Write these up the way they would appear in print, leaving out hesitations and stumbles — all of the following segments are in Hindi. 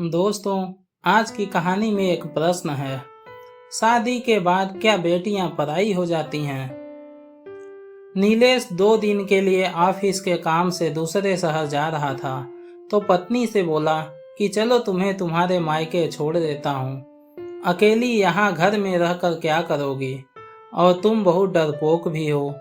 दोस्तों, आज की कहानी में एक प्रश्न है। शादी के बाद क्या बेटियां पराई हो जाती हैं? नीलेश 2 दिन के लिए ऑफिस के काम से दूसरे शहर जा रहा था, तो पत्नी से बोला कि चलो तुम्हें तुम्हारे मायके छोड़ देता हूँ। अकेली यहाँ घर में रहकर क्या करोगी, और तुम बहुत डरपोक भी हो।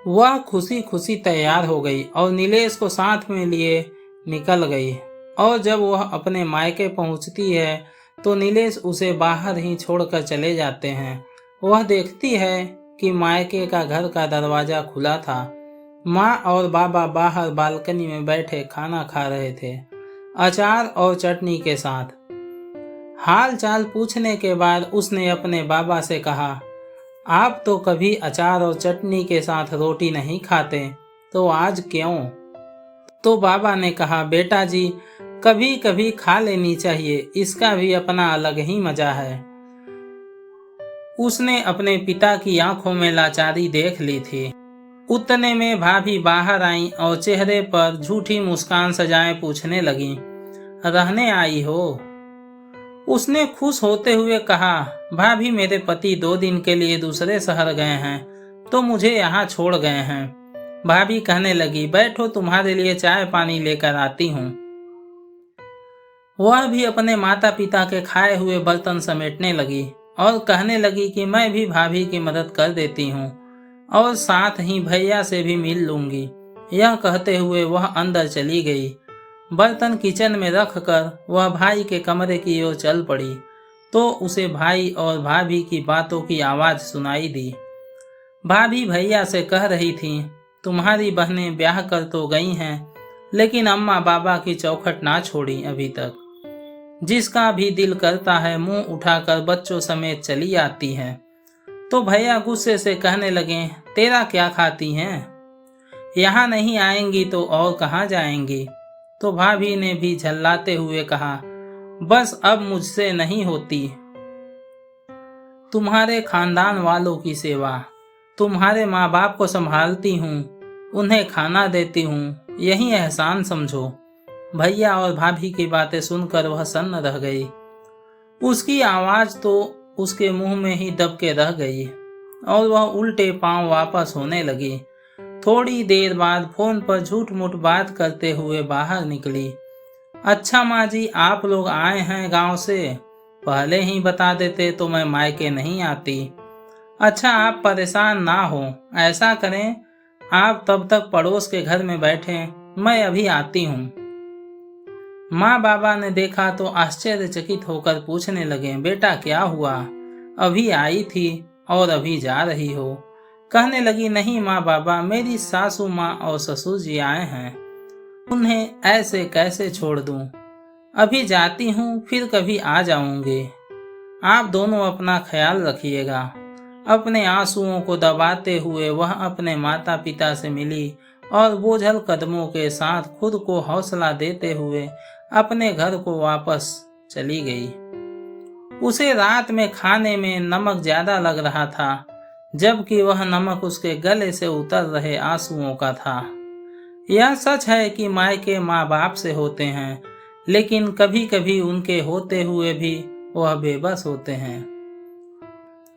वह खुशी खुशी तैयार हो गई और नीलेश को साथ में लिए निकल गई। और जब वह अपने मायके पहुंचती है तो नीलेश उसे बाहर ही छोड़कर चले जाते हैं। वह देखती है कि मायके का घर का दरवाजा खुला था। माँ और बाबा बाहर बालकनी में बैठे खाना खा रहे थे, अचार और चटनी के साथ। हाल चाल पूछने के बाद उसने अपने बाबा से कहा, आप तो कभी अचार और चटनी के साथ रोटी नहीं खाते, तो आज क्यों? तो बाबा ने कहा, बेटा जी, कभी कभी खा लेनी चाहिए, इसका भी अपना अलग ही मजा है। उसने अपने पिता की आंखों में लाचारी देख ली थी। उतने में भाभी बाहर आईं और चेहरे पर झूठी मुस्कान सजाए पूछने लगी, रहने आई हो? उसने खुश होते हुए कहा, भाभी, मेरे पति 2 दिन के लिए दूसरे शहर गए हैं, तो मुझे यहाँ छोड़ गए हैं। भाभी कहने लगी, बैठो, तुम्हारे लिए चाय पानी लेकर आती हूँ। वह भी अपने माता पिता के खाए हुए बर्तन समेटने लगी और कहने लगी कि मैं भी भाभी की मदद कर देती हूँ और साथ ही भैया से भी मिल लूंगी। यह कहते हुए वह अंदर चली गई। बर्तन किचन में रखकर वह भाई के कमरे की ओर चल पड़ी, तो उसे भाई और भाभी की बातों की आवाज सुनाई दी। भाभी भैया से कह रही थी, तुम्हारी बहनें ब्याह कर तो गई हैं, लेकिन अम्मा बाबा की चौखट ना छोड़ी अभी तक। जिसका भी दिल करता है मुंह उठाकर बच्चों समेत चली आती है। तो भैया गुस्से से कहने लगे, तेरा क्या खाती हैं? यहाँ नहीं आएंगी तो और कहाँ जाएंगी? तो भाभी ने भी झल्लाते हुए कहा, बस अब मुझसे नहीं होती तुम्हारे खानदान वालों की सेवा। तुम्हारे माँ बाप को संभालती हूँ, उन्हें खाना देती हूँ, यही एहसान समझो। भैया और भाभी की बातें सुनकर वह सन्न रह गई। उसकी आवाज तो उसके मुंह में ही दब के रह गई और वह उल्टे पांव वापस होने लगी। थोड़ी देर बाद फोन पर झूठ मूठ बात करते हुए बाहर निकली। अच्छा माँ जी, आप लोग आए हैं गांव से? पहले ही बता देते तो मैं मायके नहीं आती। अच्छा, आप परेशान ना हो, ऐसा करें, आप तब तक पड़ोस के घर में बैठें, मैं अभी आती हूँ। माँ बाबा ने देखा तो आश्चर्यचकित होकर पूछने लगे, बेटा क्या हुआ? अभी आई थी और अभी जा रही हो? कहने लगी, नहीं माँ बाबा, मेरी सासू माँ और ससुर जी आए हैं, उन्हें ऐसे कैसे छोड़ दूं? अभी जाती हूँ, फिर कभी आ जाऊंगी। आप दोनों अपना ख्याल रखिएगा। अपने आंसुओं को दबाते हुए वह अपने माता पिता से मिली और बोझल कदमों के साथ खुद को हौसला देते हुए अपने घर को वापस चली गई। उसे रात में खाने में नमक ज्यादा लग रहा था, जबकि वह नमक उसके गले से उतर रहे आंसुओं का था। यह सच है कि मायके माँ बाप से होते हैं, लेकिन कभी कभी उनके होते हुए भी वह बेबस होते हैं।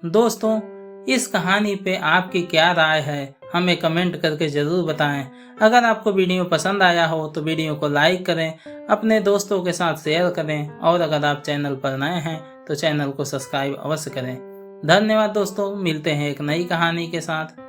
दोस्तों, इस कहानी पे आपकी क्या राय है, हमें कमेंट करके ज़रूर बताएं। अगर आपको वीडियो पसंद आया हो तो वीडियो को लाइक करें, अपने दोस्तों के साथ शेयर करें और अगर आप चैनल पर नए हैं तो चैनल को सब्सक्राइब अवश्य करें। धन्यवाद दोस्तों, मिलते हैं एक नई कहानी के साथ।